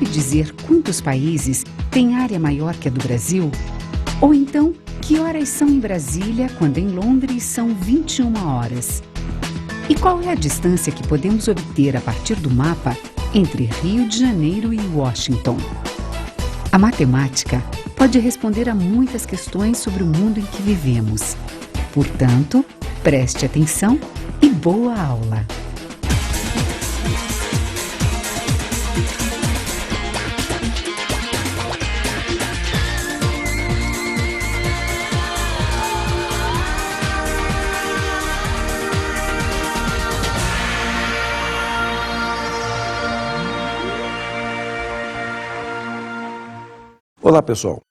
sabe dizer quantos países têm área maior que a do Brasil? Ou então, que horas são em Brasília quando em Londres são 21 horas? E qual é a distância que podemos obter a partir do mapa entre Rio de Janeiro e Washington? A matemática pode responder a muitas questões sobre o mundo em que vivemos. Portanto, preste atenção e boa aula! Olá pessoal,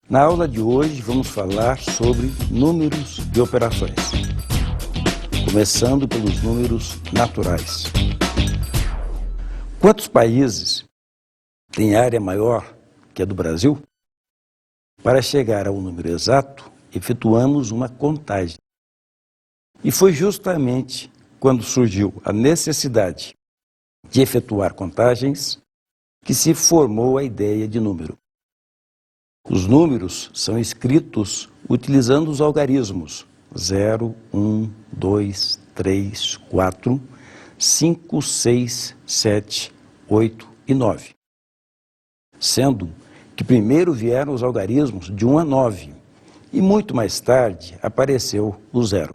na aula de hoje vamos falar sobre números de operações, começando pelos números naturais. Quantos países têm área maior que a do Brasil? Para chegar ao número exato, efetuamos uma contagem. E foi justamente quando surgiu a necessidade de efetuar contagens que se formou a ideia de número. Os números são escritos utilizando os algarismos 0, 1, 2, 3, 4, 5, 6, 7, 8 e 9. Sendo que primeiro vieram os algarismos de 1 a 9 e muito mais tarde apareceu o 0.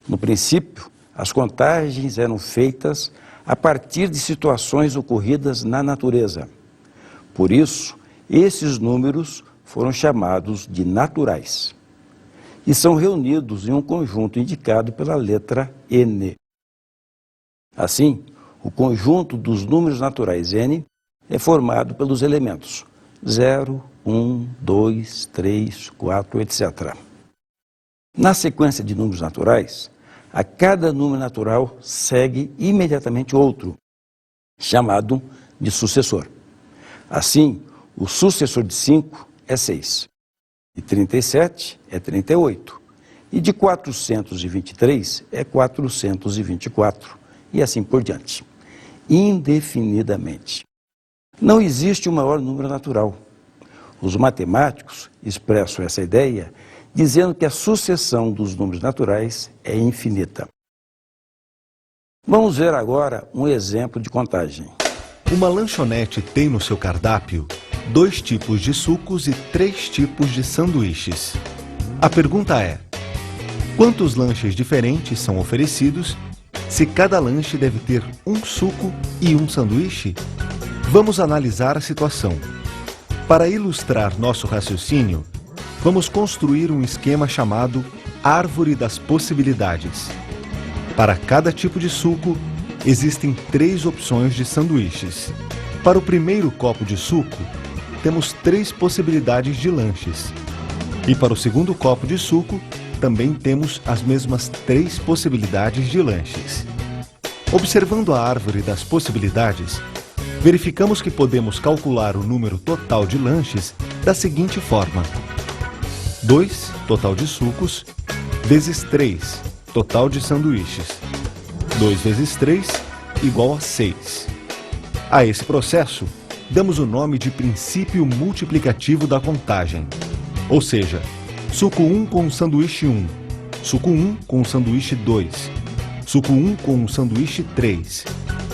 No princípio, as contagens eram feitas a partir de situações ocorridas na natureza. Por isso, esses números foram chamados de naturais e são reunidos em um conjunto indicado pela letra N. Assim, o conjunto dos números naturais N é formado pelos elementos 0, 1, 2, 3, 4, etc. Na sequência de números naturais, a cada número natural segue imediatamente outro, chamado de sucessor. Assim, o sucessor de 5 é 6, de 37 é 38, e de 423 é 424, e assim por diante, indefinidamente. Não existe o maior número natural. Os matemáticos expressam essa ideia dizendo que a sucessão dos números naturais é infinita. Vamos ver agora um exemplo de contagem. Uma lanchonete tem no seu cardápio 2 tipos de sucos e 3 tipos de sanduíches. A pergunta é: quantos lanches diferentes são oferecidos se cada lanche deve ter um suco e um sanduíche? Vamos analisar a situação. Para ilustrar nosso raciocínio, vamos construir um esquema chamado Árvore das Possibilidades. Para cada tipo de suco, existem 3 opções de sanduíches. Para o primeiro copo de suco, temos 3 possibilidades de lanches. E para o segundo copo de suco, também temos as mesmas 3 possibilidades de lanches. Observando a árvore das possibilidades, verificamos que podemos calcular o número total de lanches da seguinte forma: 2, total de sucos, vezes 3, total de sanduíches. 2 vezes 3, igual a 6. A esse processo, damos o nome de princípio multiplicativo da contagem. Ou seja, suco 1 com o sanduíche 1, suco 1 com o sanduíche 2, suco 1 com o sanduíche 3,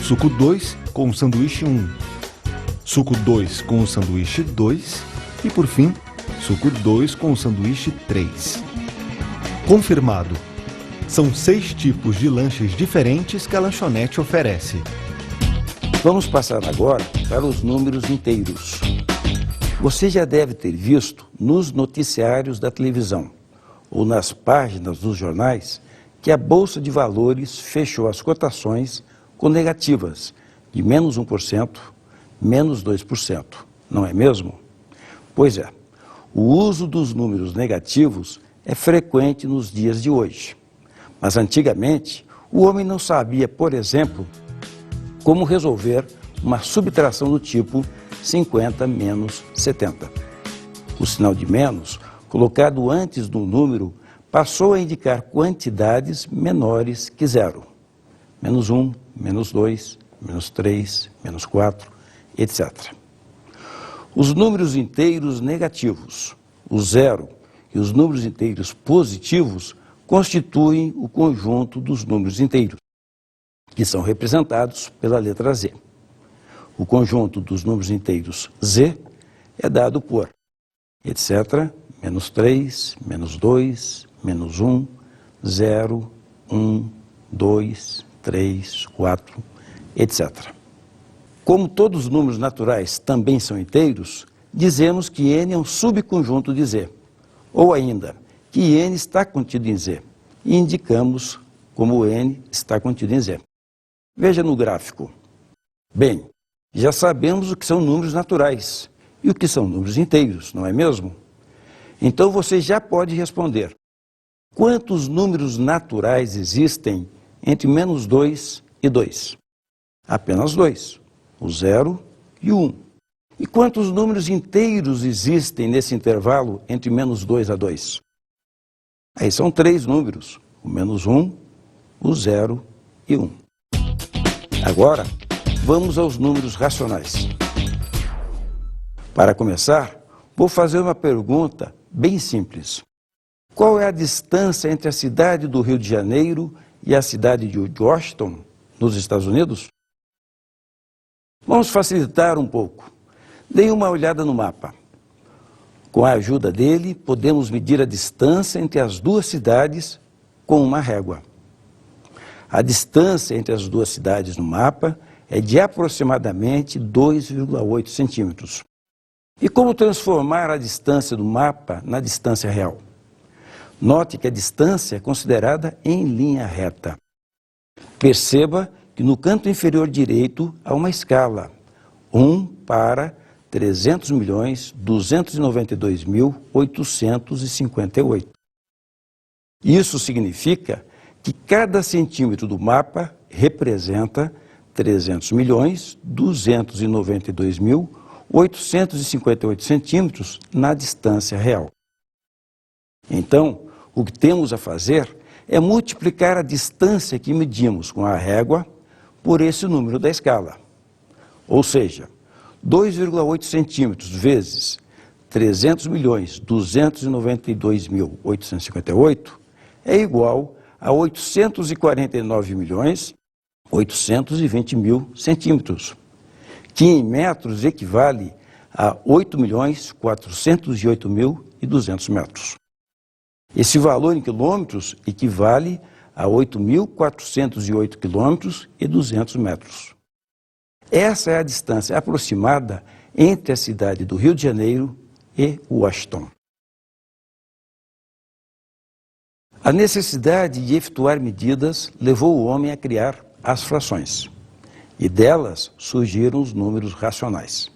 suco 2 com o sanduíche 1, suco 2 com o sanduíche 2 e, por fim, suco 2 com o sanduíche 3. Confirmado. São 6 tipos de lanches diferentes que a lanchonete oferece. Vamos passar agora para os números inteiros. Você já deve ter visto nos noticiários da televisão ou nas páginas dos jornais que a Bolsa de Valores fechou as cotações com negativas de menos 1%, menos 2%, não é mesmo? Pois é, o uso dos números negativos é frequente nos dias de hoje. Mas antigamente, o homem não sabia, por exemplo, como resolver uma subtração do tipo 50 menos 70. O sinal de menos, colocado antes do número, passou a indicar quantidades menores que zero. Menos 1, menos 2, menos 3, menos 4 etc. Os números inteiros negativos, o zero, e os números inteiros positivos constituem o conjunto dos números inteiros, que são representados pela letra Z. O conjunto dos números inteiros Z é dado por etc., menos 3, menos 2, menos 1, 0, 1, 2, 3, 4, etc. Como todos os números naturais também são inteiros, dizemos que n é um subconjunto de Z, ou ainda, que n está contido em Z, e indicamos como n está contido em Z. Veja no gráfico. Bem, já sabemos o que são números naturais e o que são números inteiros, não é mesmo? Então você já pode responder. Quantos números naturais existem entre menos 2 e 2? Apenas 2, o 0 e o 1. E quantos números inteiros existem nesse intervalo entre menos 2 a 2? Aí são 3 números, o menos 1, o 0 e 1. Agora, vamos aos números racionais. Para começar, vou fazer uma pergunta bem simples. Qual é a distância entre a cidade do Rio de Janeiro e a cidade de Washington, nos Estados Unidos? Vamos facilitar um pouco. Dê uma olhada no mapa. Com a ajuda dele, podemos medir a distância entre as duas cidades com uma régua. A distância entre as duas cidades no mapa é de aproximadamente 2,8 centímetros. E como transformar a distância do mapa na distância real? Note que a distância é considerada em linha reta. Perceba que no canto inferior direito há uma escala, 1 para 300.292.858. Isso significa que cada centímetro do mapa representa 300.292.858 centímetros na distância real. Então, o que temos a fazer é multiplicar a distância que medimos com a régua por esse número da escala. Ou seja, 2,8 centímetros vezes 300.292.858 é igual a 849.820.000 centímetros, que em metros equivale a 8.408.200 metros. Esse valor em quilômetros equivale a 8.408 quilômetros e 200 metros. Essa é a distância aproximada entre a cidade do Rio de Janeiro e Washington. A necessidade de efetuar medidas levou o homem a criar as frações, e delas surgiram os números racionais.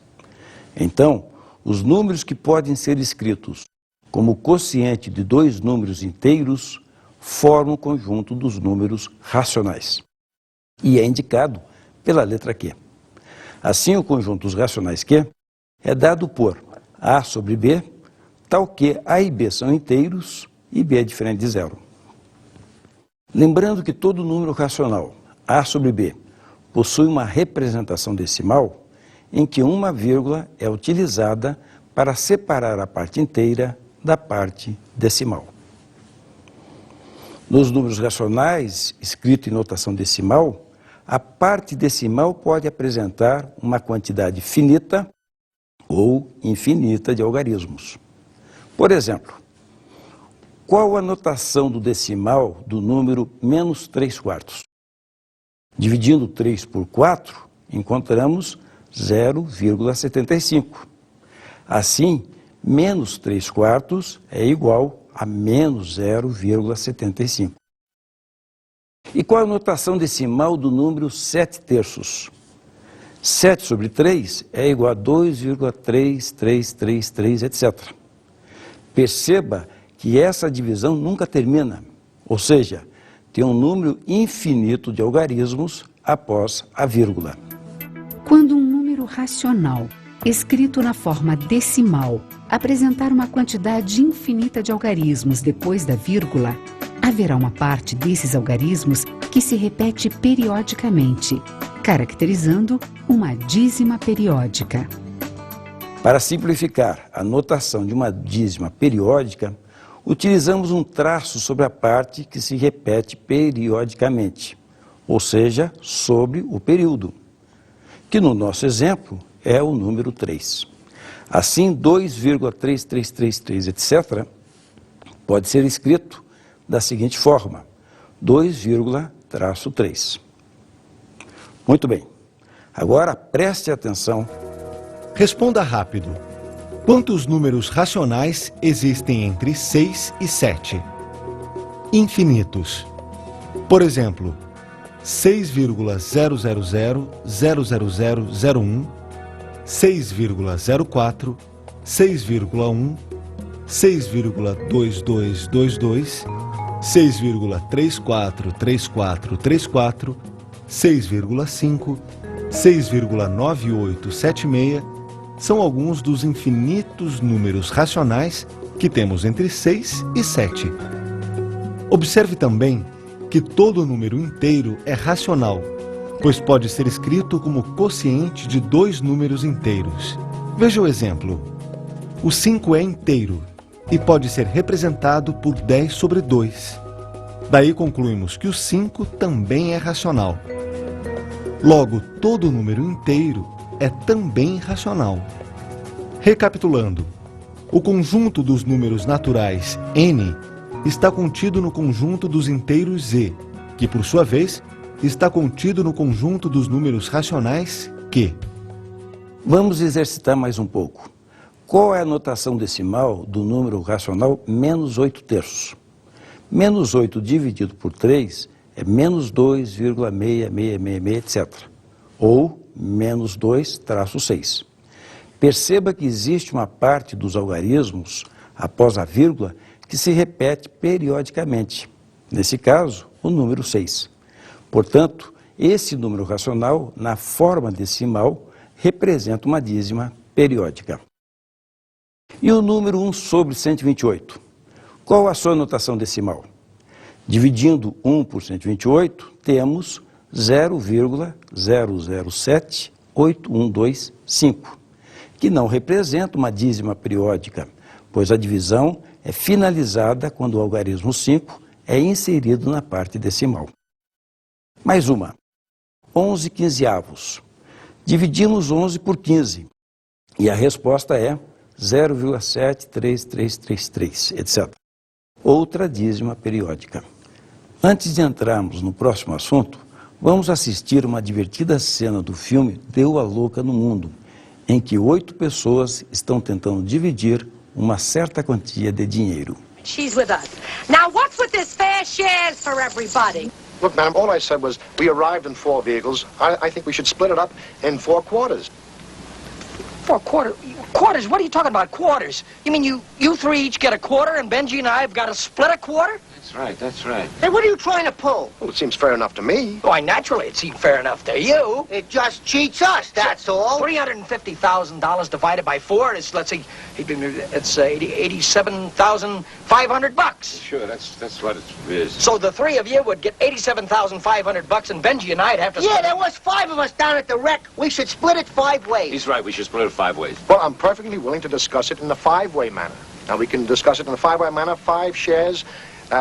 Então, os números que podem ser escritos como quociente de dois números inteiros formam o conjunto dos números racionais, e é indicado pela letra Q. Assim, o conjunto dos racionais Q é dado por A sobre B, tal que A e B são inteiros e B é diferente de zero. Lembrando que todo número racional, A sobre B, possui uma representação decimal em que uma vírgula é utilizada para separar a parte inteira da parte decimal. Nos números racionais, escrito em notação decimal, a parte decimal pode apresentar uma quantidade finita ou infinita de algarismos. Por exemplo, qual a notação do decimal do número menos 3/4? Dividindo 3 por 4, encontramos 0,75. Assim, menos 3/4 é igual a menos 0,75. E qual a notação decimal do número 7/3? 7 sobre 3 é igual a 2,3333, etc. Perceba que essa divisão nunca termina, ou seja, tem um número infinito de algarismos após a vírgula. Quando um número racional, escrito na forma decimal, apresentar uma quantidade infinita de algarismos depois da vírgula, haverá uma parte desses algarismos que se repete periodicamente, caracterizando uma dízima periódica. Para simplificar a notação de uma dízima periódica, utilizamos um traço sobre a parte que se repete periodicamente, ou seja, sobre o período, que no nosso exemplo é o número 3. Assim, 2,3333, etc., pode ser escrito da seguinte forma: 2,3. Muito bem. Agora preste atenção. Responda rápido. Quantos números racionais existem entre 6 e 7? Infinitos. Por exemplo, 6,0000001, 6,04, 6,1, 6,2222, 6,343434, 6,5, 6,9876 são alguns dos infinitos números racionais que temos entre 6 e 7. Observe também que todo número inteiro é racional, pois pode ser escrito como quociente de dois números inteiros. Veja o exemplo. O 5 é inteiro e pode ser representado por 10 sobre 2. Daí concluímos que o 5 também é racional. Logo, todo número inteiro é também racional. Recapitulando, o conjunto dos números naturais n está contido no conjunto dos inteiros z, que por sua vez está contido no conjunto dos números racionais q. Vamos exercitar mais um pouco. Qual é a notação decimal do número racional menos 8/3? Menos 8 dividido por 3 é menos 2,6666, etc. Ou menos 2-6. Perceba que existe uma parte dos algarismos, após a vírgula, que se repete periodicamente. Nesse caso, o número 6. Portanto, esse número racional, na forma decimal, representa uma dízima periódica. E o número 1 sobre 128? Qual a sua notação decimal? Dividindo 1 por 128, temos 0,007812,5, que não representa uma dízima periódica, pois a divisão é finalizada quando o algarismo 5 é inserido na parte decimal. Mais uma. 11 quinzeavos. Dividimos 11 por 15 e a resposta é 0,73333, etc. Outra dízima periódica. Antes de entrarmos no próximo assunto, vamos assistir uma divertida cena do filme Deu a Louca no Mundo, em que 8 pessoas estão tentando dividir uma certa quantia de dinheiro. She's with us. Now, what's with this fair shares for everybody? Look, ma'am, all I said was we arrived in 4 vehicles. I think we should split it up in 4 quarters. 4 quarters? Quarters? What are you talking about, quarters? You mean you three each get a quarter and Benji and I have got to split a quarter? That's right, that's right. Hey, what are you trying to pull? Well, it seems fair enough to me. Why, naturally it seemed fair enough to you. It just cheats us, that's all. $350,000 divided by 4 is, let's see, it's 87,500 bucks. Sure, that's what it is. So the three of you would get 87,500 bucks and Benji and I'd have to... Yeah, there was 5 of us down at the wreck. We should split it 5 ways. He's right, we should split it 5 ways. Well, I'm perfectly willing to discuss it in the 5-way manner. Now, we can discuss it in the 5-way manner, 5 shares.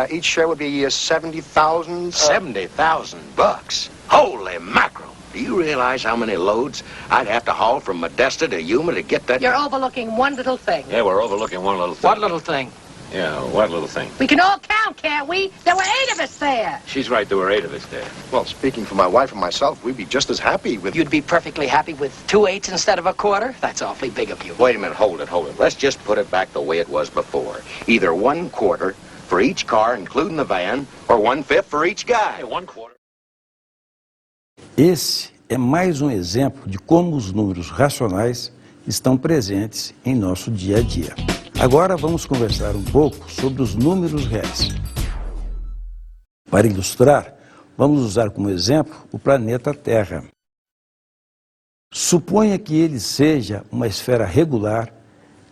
Each share would be 70,000. 70,000 bucks? Holy mackerel! Do you realize how many loads I'd have to haul from Modesto to Yuma to get that? You're overlooking one little thing. Yeah, we're overlooking one little thing. What little thing? Yeah, what little thing? We can all count, can't we? There were 8 of us there. She's right, there were 8 of us there. Well, speaking for my wife and myself, we'd be just as happy with... You'd be perfectly happy with 2 eighths instead of a quarter? That's awfully big of you. Wait a minute, hold it. Let's just put it back the way it was before. Either 1 quarter for each car, including the van, or 1/5 for each guy. Hey, 1 quarter. Esse é mais um exemplo de como os números racionais estão presentes em nosso dia a dia. Agora vamos conversar um pouco sobre os números reais. Para ilustrar, vamos usar como exemplo o planeta Terra. Suponha que ele seja uma esfera regular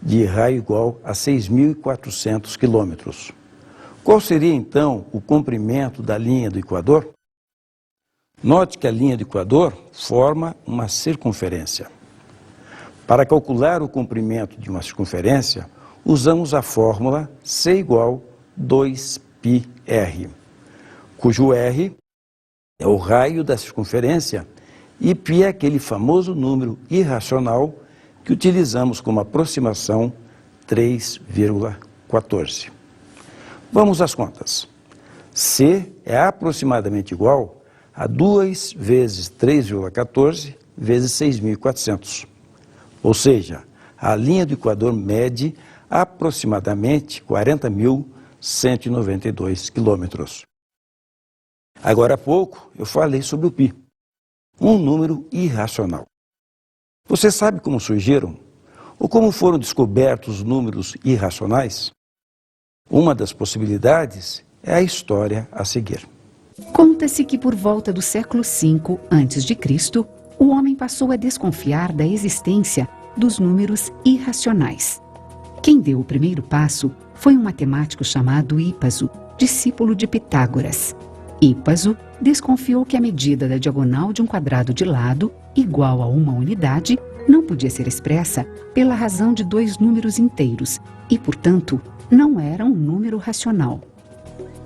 de raio igual a 6.400 quilômetros. Qual seria então o comprimento da linha do Equador? Note que a linha do Equador forma uma circunferência. Para calcular o comprimento de uma circunferência, usamos a fórmula C igual 2πr, cujo r é o raio da circunferência e π é aquele famoso número irracional que utilizamos como aproximação 3,14. Vamos às contas. C é aproximadamente igual a 2 vezes 3,14 vezes 6.400. Ou seja, a linha do Equador mede aproximadamente 40.192 quilômetros. Agora há pouco eu falei sobre o π, um número irracional. Você sabe como surgiram ou como foram descobertos os números irracionais? Uma das possibilidades é a história a seguir. Conta-se que por volta do século V a.C., o homem passou a desconfiar da existência dos números irracionais. Quem deu o primeiro passo foi um matemático chamado Hipaso, discípulo de Pitágoras. Hipaso desconfiou que a medida da diagonal de um quadrado de lado, igual a uma unidade, não podia ser expressa pela razão de dois números inteiros e, portanto, não era um número racional.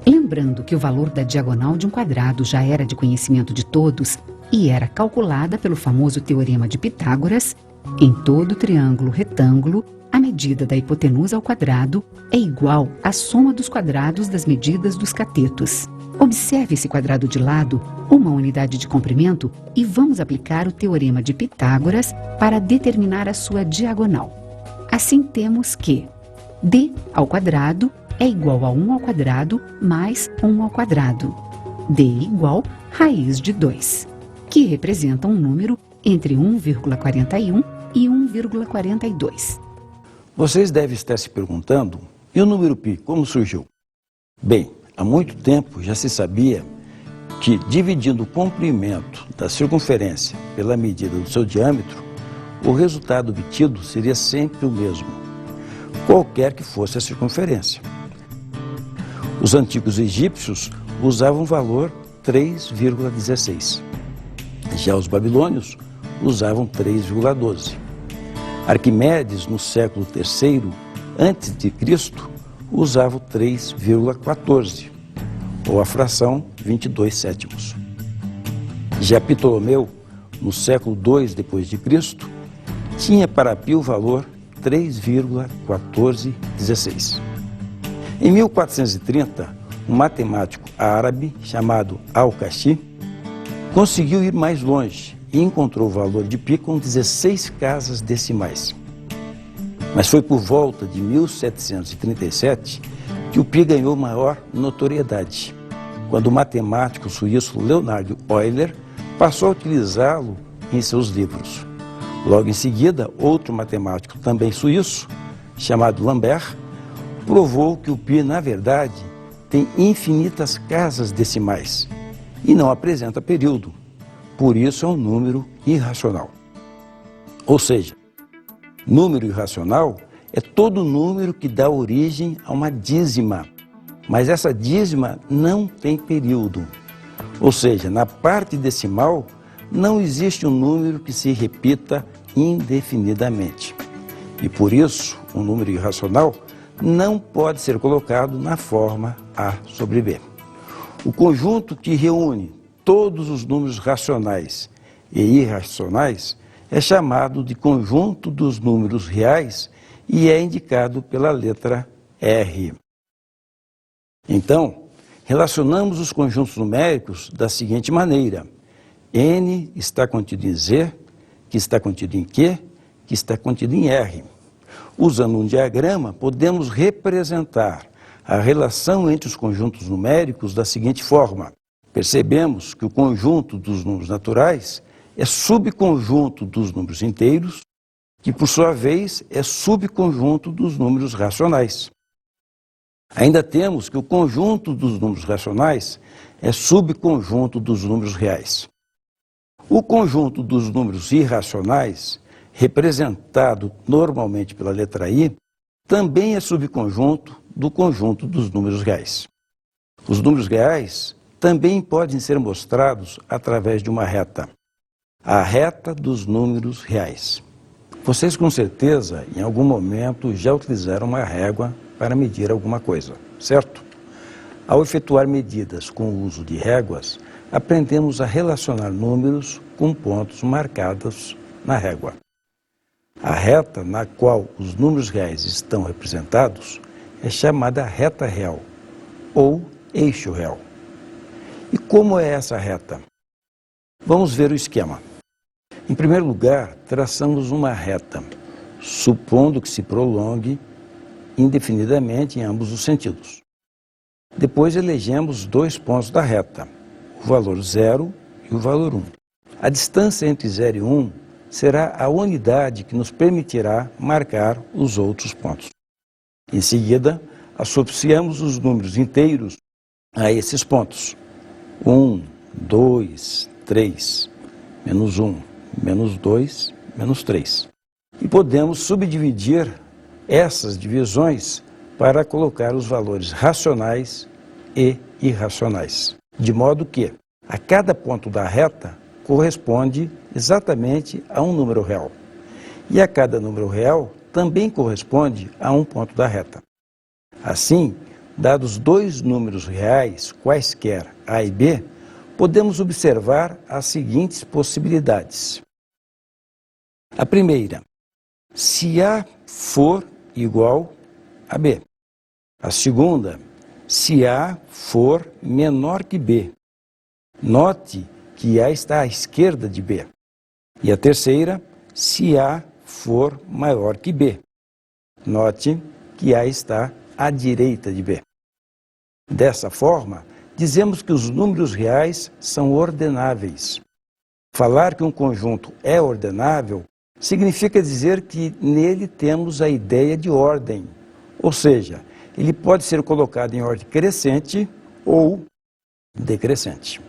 Lembrando que o valor da diagonal de um quadrado já era de conhecimento de todos e era calculada pelo famoso teorema de Pitágoras, em todo triângulo retângulo, a medida da hipotenusa ao quadrado é igual à soma dos quadrados das medidas dos catetos. Observe esse quadrado de lado, uma unidade de comprimento, e vamos aplicar o teorema de Pitágoras para determinar a sua diagonal. Assim temos que d ao quadrado é igual a 1 ao quadrado mais 1 ao quadrado. d igual raiz de 2, que representa um número entre 1,41 e 1,42. Vocês devem estar se perguntando, e o número π, como surgiu? Bem, há muito tempo já se sabia que, dividindo o comprimento da circunferência pela medida do seu diâmetro, o resultado obtido seria sempre o mesmo, qualquer que fosse a circunferência. Os antigos egípcios usavam o valor 3,16. Já os babilônios usavam 3,12. Arquimedes, no século III a.C., usava o 3,14, ou a fração 22 sétimos. Já Ptolomeu, no século II d.C., tinha para π o valor 3,1416. Em 1430, um matemático árabe chamado Al-Kashi conseguiu ir mais longe e encontrou o valor de π com 16 casas decimais. Mas foi por volta de 1737 que o π ganhou maior notoriedade, quando o matemático suíço Leonhard Euler passou a utilizá-lo em seus livros. Logo em seguida, outro matemático também suíço, chamado Lambert, provou que o π, na verdade, tem infinitas casas decimais e não apresenta período. Por isso é um número irracional. Ou seja, número irracional é todo número que dá origem a uma dízima, mas essa dízima não tem período. Ou seja, na parte decimal não existe um número que se repita indefinidamente. E por isso, um número irracional não pode ser colocado na forma A sobre B. O conjunto que reúne todos os números racionais e irracionais é chamado de conjunto dos números reais e é indicado pela letra R. Então, relacionamos os conjuntos numéricos da seguinte maneira: N está contido em Z, que está contido em Q, que está contido em R. Usando um diagrama, podemos representar a relação entre os conjuntos numéricos da seguinte forma. Percebemos que o conjunto dos números naturais é subconjunto dos números inteiros, que por sua vez é subconjunto dos números racionais. Ainda temos que o conjunto dos números racionais é subconjunto dos números reais. O conjunto dos números irracionais, representado normalmente pela letra I, também é subconjunto do conjunto dos números reais. Os números reais também podem ser mostrados através de uma reta. A reta dos números reais. Vocês com certeza, em algum momento, já utilizaram uma régua para medir alguma coisa, certo? Ao efetuar medidas com o uso de réguas, aprendemos a relacionar números com pontos marcados na régua. A reta na qual os números reais estão representados é chamada reta real ou eixo real. E como é essa reta? Vamos ver o esquema. Em primeiro lugar, traçamos uma reta, supondo que se prolongue indefinidamente em ambos os sentidos. Depois elegemos dois pontos da reta, o valor 0 e o valor 1. A distância entre 0 e 1 será a unidade que nos permitirá marcar os outros pontos. Em seguida, associamos os números inteiros a esses pontos. 1, 2, 3, menos 1, menos 2, menos 3. E podemos subdividir essas divisões para colocar os valores racionais e irracionais. De modo que a cada ponto da reta corresponde exatamente a um número real. E a cada número real também corresponde a um ponto da reta. Assim, dados dois números reais, quaisquer A e B, podemos observar as seguintes possibilidades. A primeira, se A for igual a B. A segunda, se A for menor que B. Note que A está à esquerda de B. E a terceira, se A for maior que B. Note que A está à direita de B. Dessa forma, dizemos que os números reais são ordenáveis. Falar que um conjunto é ordenável significa dizer que nele temos a ideia de ordem, ou seja, ele pode ser colocado em ordem crescente ou decrescente.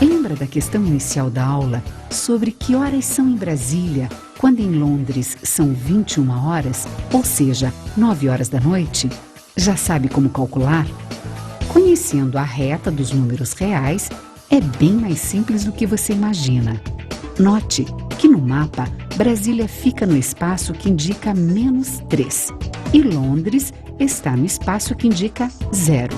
Lembra da questão inicial da aula sobre que horas são em Brasília, quando em Londres são 21 horas, ou seja, 9 horas da noite? Já sabe como calcular? Conhecendo a reta dos números reais, é bem mais simples do que você imagina. Note que no mapa, Brasília fica no espaço que indica -3 e Londres está no espaço que indica 0.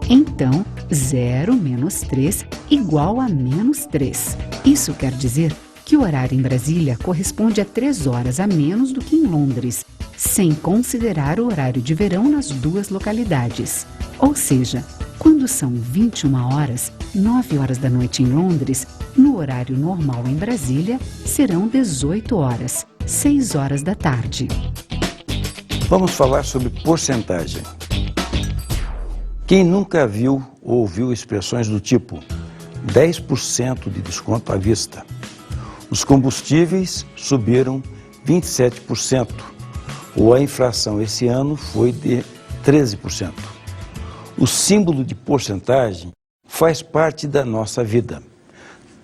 Então, 0 menos 3 igual a -3. Isso quer dizer que o horário em Brasília corresponde a 3 horas a menos do que em Londres, sem considerar o horário de verão nas duas localidades. Ou seja, quando são 21 horas, 9 horas da noite em Londres, no horário normal em Brasília, serão 18 horas, 6 horas da tarde. Vamos falar sobre porcentagem. Quem nunca viu ou ouviu expressões do tipo 10% de desconto à vista? Os combustíveis subiram 27%, ou a inflação esse ano foi de 13%. O símbolo de porcentagem faz parte da nossa vida,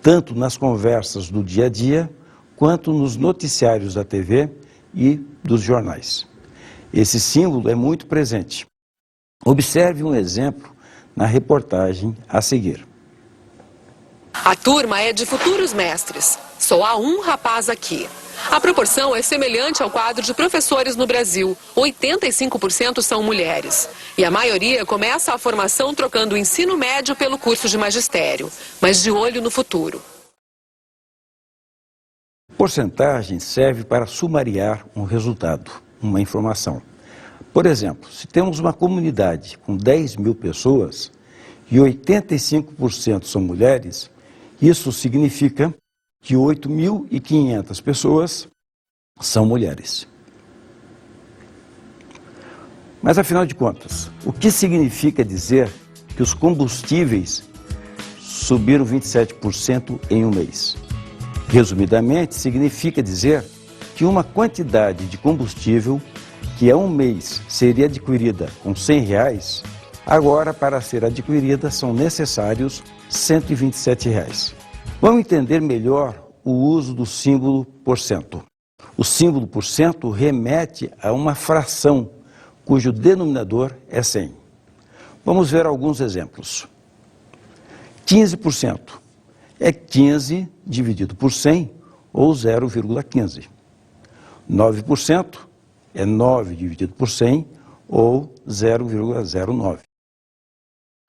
tanto nas conversas do dia a dia, quanto nos noticiários da TV e dos jornais. Esse símbolo é muito presente. Observe um exemplo na reportagem a seguir. A turma é de futuros mestres. Só há um rapaz aqui. A proporção é semelhante ao quadro de professores no Brasil. 85% são mulheres. E a maioria começa a formação trocando o ensino médio pelo curso de magistério, mas de olho no futuro. Porcentagem serve para sumariar um resultado, uma informação. Por exemplo, se temos uma comunidade com 10 mil pessoas e 85% são mulheres, isso significa que 8.500 pessoas são mulheres. Mas, afinal de contas, o que significa dizer que os combustíveis subiram 27% em um mês? Resumidamente, significa dizer que uma quantidade de combustível que há um mês seria adquirida com R$100, agora, para ser adquirida, são necessários R$127. Vamos entender melhor o uso do símbolo porcento. O símbolo por cento remete a uma fração cujo denominador é 100. Vamos ver alguns exemplos. 15% é 15 dividido por 100, ou 0,15. 9% é 9 dividido por 100, ou 0,09.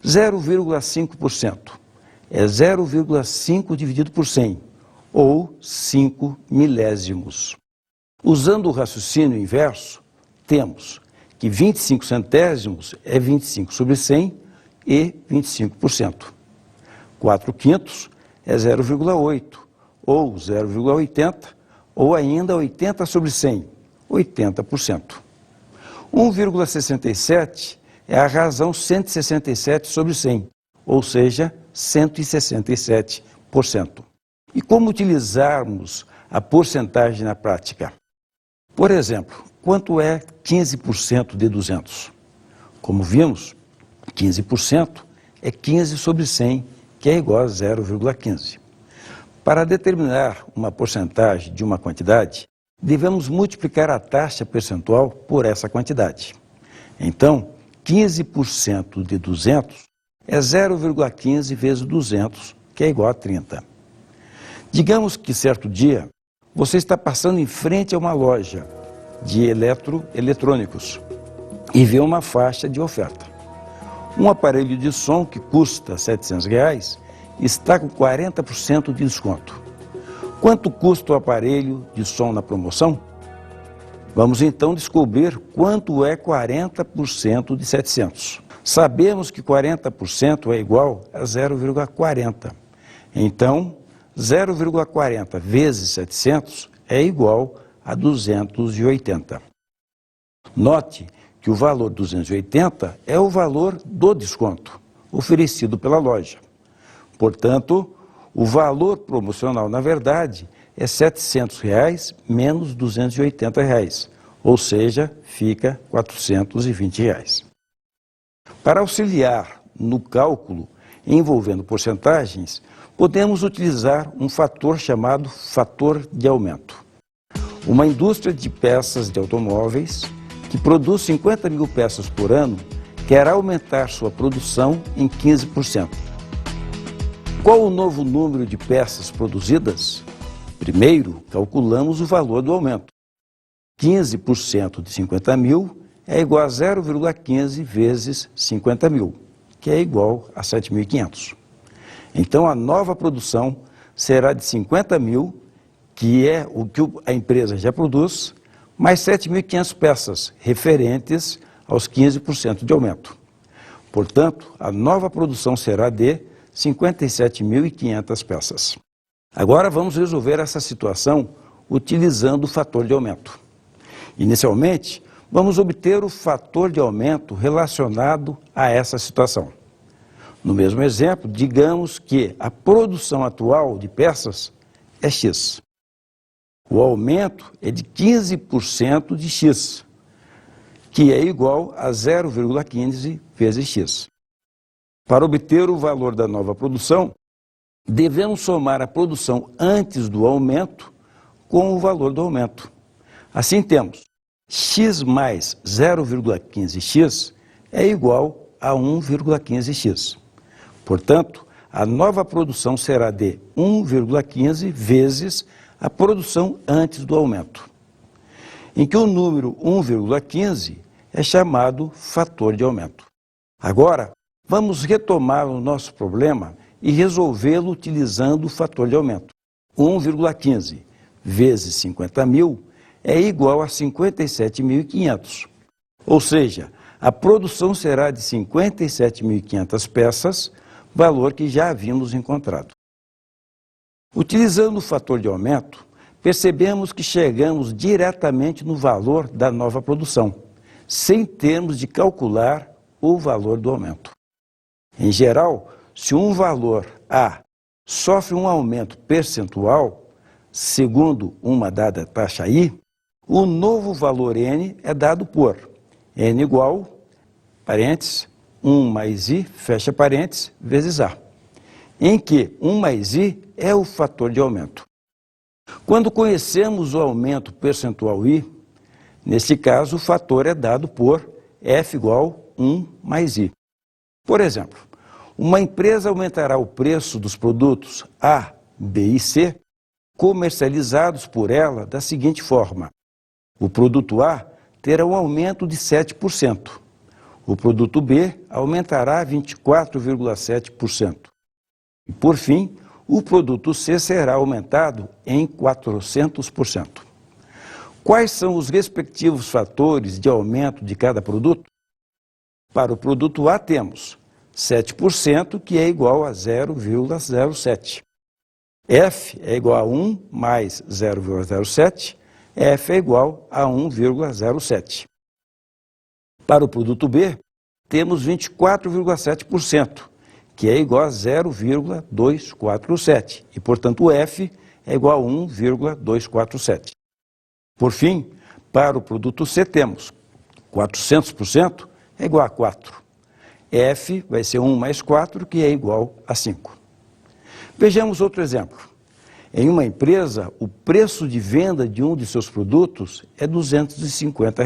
0,5% é 0,5 dividido por 100, ou 5 milésimos. Usando o raciocínio inverso, temos que 25 centésimos é 25 sobre 100 e 25%. 4 quintos é 0,8, ou 0,80, ou ainda 80 sobre 100, 80%. 1,67 é a razão 167 sobre 100, ou seja, 167%. E como utilizarmos a porcentagem na prática? Por exemplo, quanto é 15% de 200? Como vimos, 15% é 15 sobre 100, que é igual a 0,15. Para determinar uma porcentagem de uma quantidade, devemos multiplicar a taxa percentual por essa quantidade. Então, 15% de 200 é 0,15 vezes 200, que é igual a 30. Digamos que certo dia você está passando em frente a uma loja de eletrônicos e vê uma faixa de oferta. Um aparelho de som que custa R$ 700 está com 40% de desconto. Quanto custa o aparelho de som na promoção? Vamos então descobrir quanto é 40% de 700. Sabemos que 40% é igual a 0,40. Então, 0,40 vezes 700 é igual a 280. Note que o valor 280 é o valor do desconto oferecido pela loja. Portanto, o valor promocional, na verdade, é R$ 700 menos R$ 280, ou seja, fica R$ 420. Para auxiliar no cálculo envolvendo porcentagens, podemos utilizar um fator chamado fator de aumento. Uma indústria de peças de automóveis que produz 50 mil peças por ano quer aumentar sua produção em 15%. Qual o novo número de peças produzidas? Primeiro, calculamos o valor do aumento. 15% de 50 mil é igual a 0,15 vezes 50 mil, que é igual a 7.500. Então, a nova produção será de 50 mil, que é o que a empresa já produz, mais 7.500 peças, referentes aos 15% de aumento. Portanto, a nova produção será de 57.500 peças. Agora vamos resolver essa situação utilizando o fator de aumento. Inicialmente, vamos obter o fator de aumento relacionado a essa situação. No mesmo exemplo, digamos que a produção atual de peças é X. O aumento é de 15% de X, que é igual a 0,15 vezes X. Para obter o valor da nova produção, devemos somar a produção antes do aumento com o valor do aumento. Assim temos X mais 0,15x é igual a 1,15x. Portanto, a nova produção será de 1,15 vezes a produção antes do aumento, em que o número 1,15 é chamado fator de aumento. Agora, vamos retomar o nosso problema e resolvê-lo utilizando o fator de aumento. 1,15 vezes 50 mil é igual a 57.500. Ou seja, a produção será de 57.500 peças, valor que já havíamos encontrado. Utilizando o fator de aumento, percebemos que chegamos diretamente no valor da nova produção, sem termos de calcular o valor do aumento. Em geral, se um valor A sofre um aumento percentual, segundo uma dada taxa I, o novo valor N é dado por N igual, parênteses, 1 mais I, fecha parênteses, vezes A, em que 1 mais I é o fator de aumento. Quando conhecemos o aumento percentual I, nesse caso o fator é dado por F igual 1 mais I. Por exemplo, uma empresa aumentará o preço dos produtos A, B e C comercializados por ela da seguinte forma: o produto A terá um aumento de 7%, o produto B aumentará 24,7%. E, por fim, o produto C será aumentado em 400%. Quais são os respectivos fatores de aumento de cada produto? Para o produto A temos 7%, que é igual a 0,07. F é igual a 1 mais 0,07, F é igual a 1,07. Para o produto B, temos 24,7%, que é igual a 0,247, e, portanto, o F é igual a 1,247. Por fim, para o produto C, temos 400%, é igual a 4. F vai ser 1 mais 4, que é igual a 5. Vejamos outro exemplo. Em uma empresa, o preço de venda de um de seus produtos é R$ 250.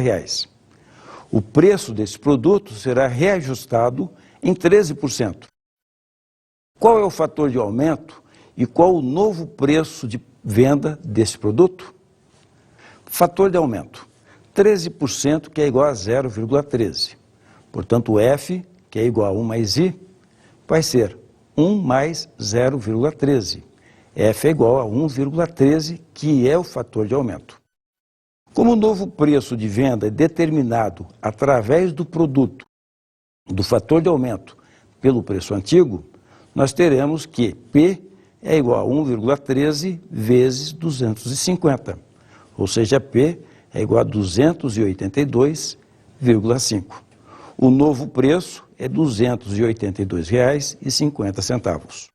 O preço desse produto será reajustado em 13%. Qual é o fator de aumento e qual o novo preço de venda desse produto? Fator de aumento, 13%, que é igual a 0,13. Portanto, F, que é igual a 1 mais I, vai ser 1 mais 0,13. F é igual a 1,13, que é o fator de aumento. Como o novo preço de venda é determinado através do produto, do fator de aumento, pelo preço antigo, nós teremos que P é igual a 1,13 vezes 250. Ou seja, P é igual a 282,5. O novo preço é R$ 282,50.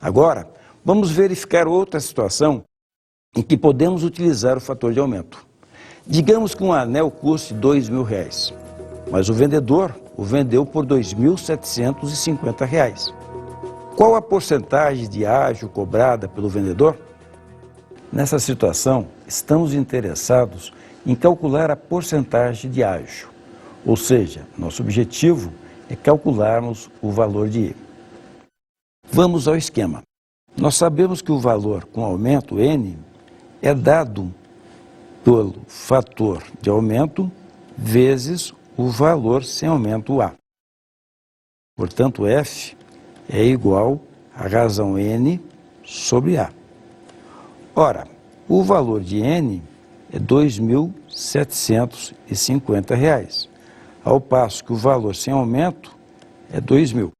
Agora, vamos verificar outra situação em que podemos utilizar o fator de aumento. Digamos que um anel custe R$ 2.000, mas o vendedor o vendeu por R$ 2.750. Qual a porcentagem de ágio cobrada pelo vendedor? Nessa situação, estamos interessados em calcular a porcentagem de ágio, ou seja, nosso objetivo é calcularmos o valor de I. Vamos ao esquema. Nós sabemos que o valor com aumento N é dado pelo fator de aumento vezes o valor sem aumento A. Portanto, F é igual a razão N sobre A. Ora, o valor de N é R$ 2.750, ao passo que o valor sem aumento é 2.000.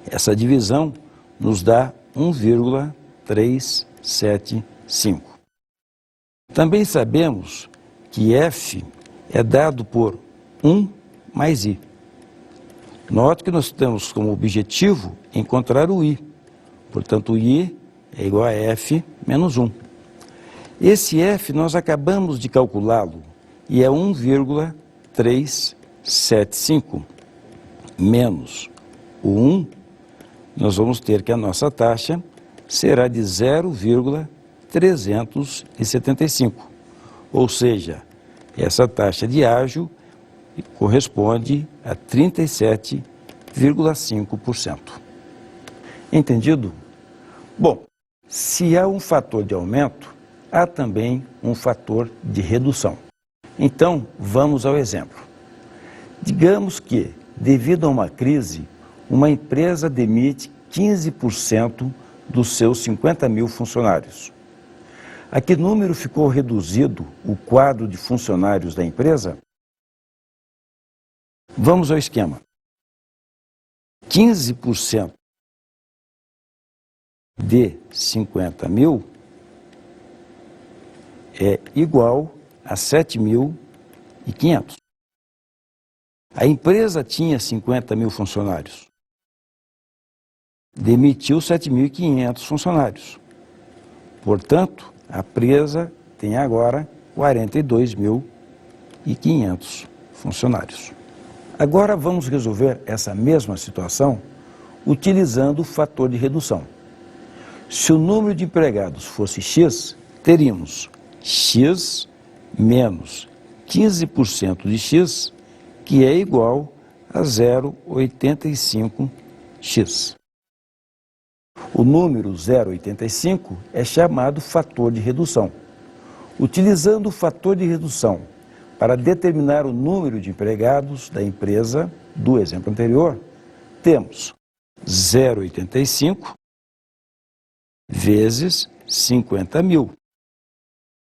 Essa divisão nos dá 1,375. Também sabemos que F é dado por 1 mais I. Note que nós temos como objetivo encontrar o I. Portanto, o I é igual a F menos 1. Esse F nós acabamos de calculá-lo e é 1,375 menos o 1, nós vamos ter que a nossa taxa será de 0,375. Ou seja, essa taxa de ágio corresponde a 37,5%. Entendido? Bom, se há um fator de aumento, há também um fator de redução. Então, vamos ao exemplo. Digamos que, devido a uma crise, uma empresa demite 15% dos seus 50.000 funcionários. A que número ficou reduzido o quadro de funcionários da empresa? Vamos ao esquema. 15% de 50.000 é igual a 7.500. A empresa tinha 50.000 funcionários. Demitiu 7.500 funcionários. Portanto, a empresa tem agora 42.500 funcionários. Agora vamos resolver essa mesma situação utilizando o fator de redução. Se o número de empregados fosse X, teríamos X menos 15% de X, que é igual a 0,85X. O número 0,85 é chamado fator de redução. Utilizando o fator de redução para determinar o número de empregados da empresa do exemplo anterior, temos 0,85 vezes 50 mil.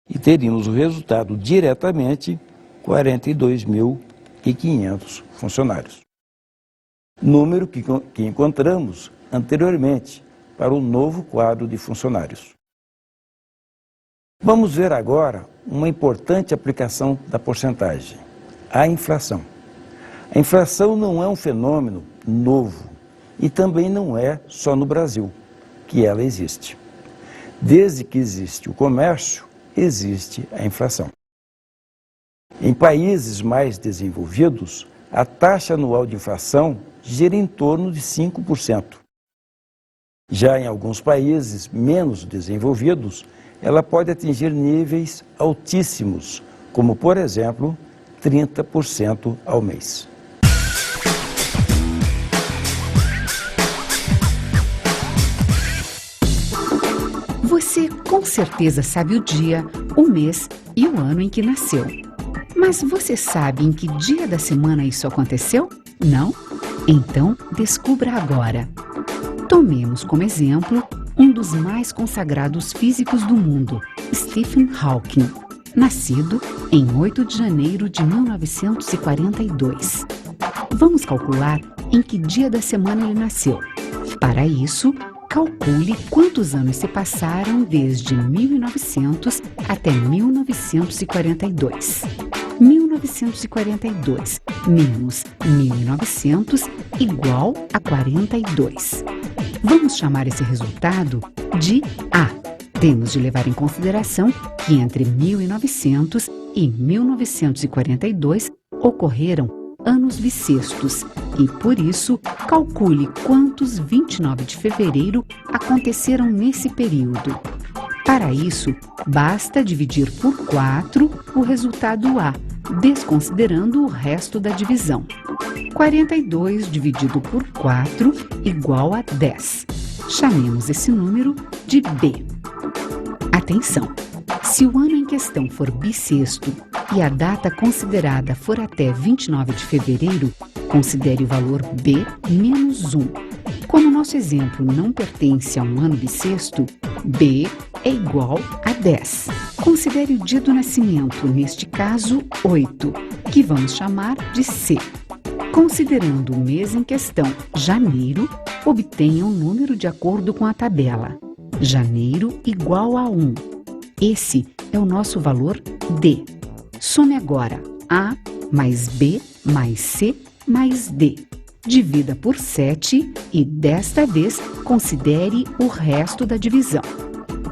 E teríamos o resultado diretamente 42.500 funcionários. Número que encontramos anteriormente para o novo quadro de funcionários. Vamos ver agora uma importante aplicação da porcentagem, a inflação. A inflação não é um fenômeno novo e também não é só no Brasil que ela existe. Desde que existe o comércio, existe a inflação. Em países mais desenvolvidos, a taxa anual de inflação gira em torno de 5%. Já em alguns países menos desenvolvidos, ela pode atingir níveis altíssimos, como, por exemplo, 30% ao mês. Você com certeza sabe o dia, o mês e o ano em que nasceu. Mas você sabe em que dia da semana isso aconteceu? Não? Então, descubra agora. Tomemos como exemplo um dos mais consagrados físicos do mundo, Stephen Hawking, nascido em 8 de janeiro de 1942. Vamos calcular em que dia da semana ele nasceu. Para isso, calcule quantos anos se passaram desde 1900 até 1942. 1942 menos 1900 igual a 42. Vamos chamar esse resultado de A. Temos de levar em consideração que entre 1900 e 1942 ocorreram anos bissextos e, por isso, calcule quantos 29 de fevereiro aconteceram nesse período. Para isso, basta dividir por 4 o resultado A, desconsiderando o resto da divisão. 42 dividido por 4 igual a 10. Chamemos esse número de B. Atenção! Se o ano em questão for bissexto e a data considerada for até 29 de fevereiro, considere o valor B menos 1. Como nosso exemplo não pertence a um ano bissexto, B é igual a 10. Considere o dia do nascimento, neste caso 8, que vamos chamar de C. Considerando o mês em questão, janeiro, obtenha um número de acordo com a tabela. Janeiro igual a 1. Esse é o nosso valor D. Some agora A mais B mais C mais D. Divida por 7 e, desta vez, considere o resto da divisão.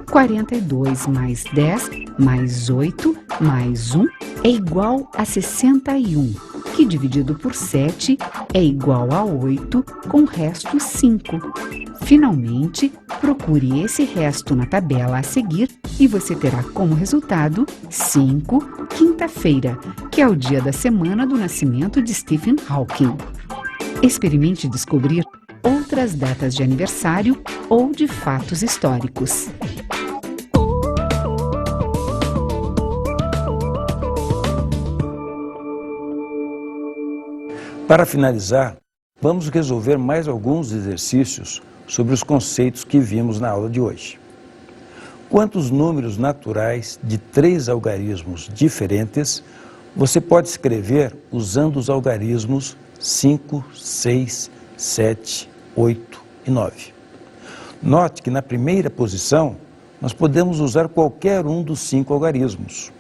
42 mais 10 mais 8 mais 1 é igual a 61, que dividido por 7 é igual a 8, com o resto 5. Finalmente, procure esse resto na tabela a seguir e você terá como resultado 5, quinta-feira, que é o dia da semana do nascimento de Stephen Hawking. Experimente descobrir outras datas de aniversário ou de fatos históricos. Para finalizar, vamos resolver mais alguns exercícios sobre os conceitos que vimos na aula de hoje. Quantos números naturais de 3 algarismos diferentes você pode escrever usando os algarismos 5, 6, 7, 8 e 9? Note que na primeira posição nós podemos usar qualquer um dos 5 algarismos.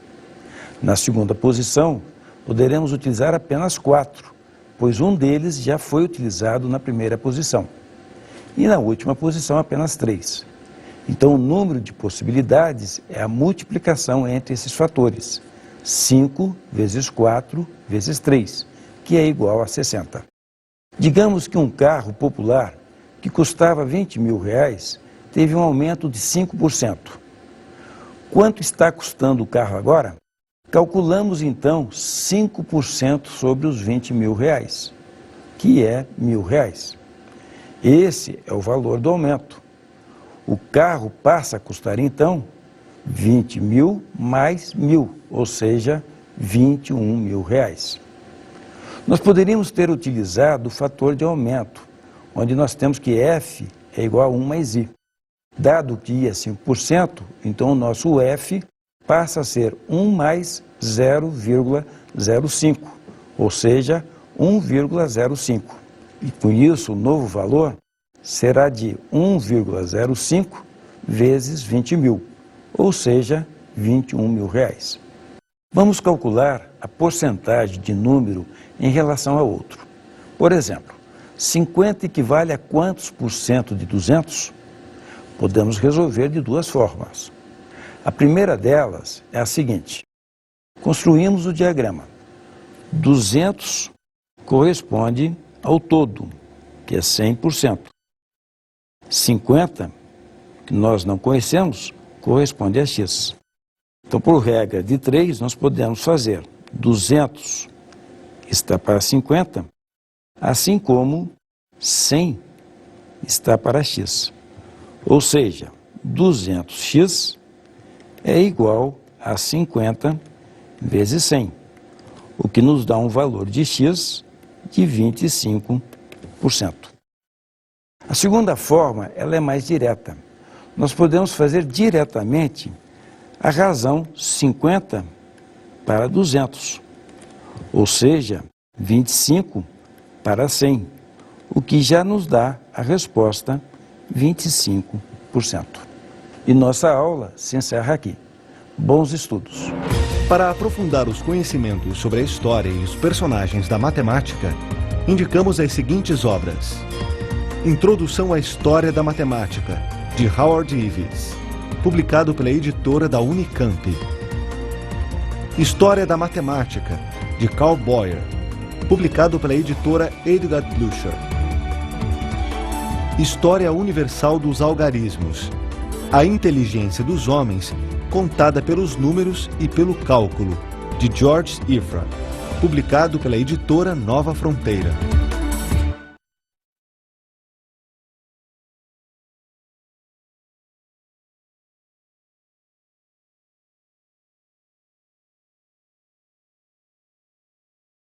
Na segunda posição, poderemos utilizar apenas 4, pois um deles já foi utilizado na primeira posição. E na última posição, apenas 3. Então, o número de possibilidades é a multiplicação entre esses fatores. 5 vezes 4 vezes 3, que é igual a 60. Digamos que um carro popular que custava R$20.000 teve um aumento de 5%. Quanto está custando o carro agora? Calculamos então 5% sobre os R$20 mil, que é R$1.000. Esse é o valor do aumento. O carro passa a custar então 20 mil mais 1.000, ou seja, 21 mil reais. Nós poderíamos ter utilizado o fator de aumento, onde nós temos que F é igual a 1 mais I. Dado que I é 5%, então o nosso F passa a ser 1 mais 0,05, ou seja, 1,05. E com isso, o novo valor será de 1,05 vezes 20 mil, ou seja, 21 mil reais. Vamos calcular a porcentagem de número em relação a outro. Por exemplo, 50 equivale a quantos por cento de 200? Podemos resolver de duas formas. A primeira delas é a seguinte. Construímos o diagrama. 200 corresponde ao todo, que é 100%. 50, que nós não conhecemos, corresponde a x. Então, por regra de 3, nós podemos fazer 200 está para 50, assim como 100 está para x. Ou seja, 200x é igual a 50 vezes 100, o que nos dá um valor de x de 25%. A segunda forma, ela é mais direta. Nós podemos fazer diretamente a razão 50 para 200, ou seja, 25 para 100, o que já nos dá a resposta 25%. E nossa aula se encerra aqui. Bons estudos! Para aprofundar os conhecimentos sobre a história e os personagens da matemática, indicamos as seguintes obras. Introdução à História da Matemática, de Howard Ives, publicado pela editora da Unicamp. História da Matemática, de Carl Boyer, publicado pela editora Edgar Blucher. História Universal dos Algarismos, a inteligência dos homens contada pelos números e pelo cálculo, de George Ifrah, publicado pela editora Nova Fronteira.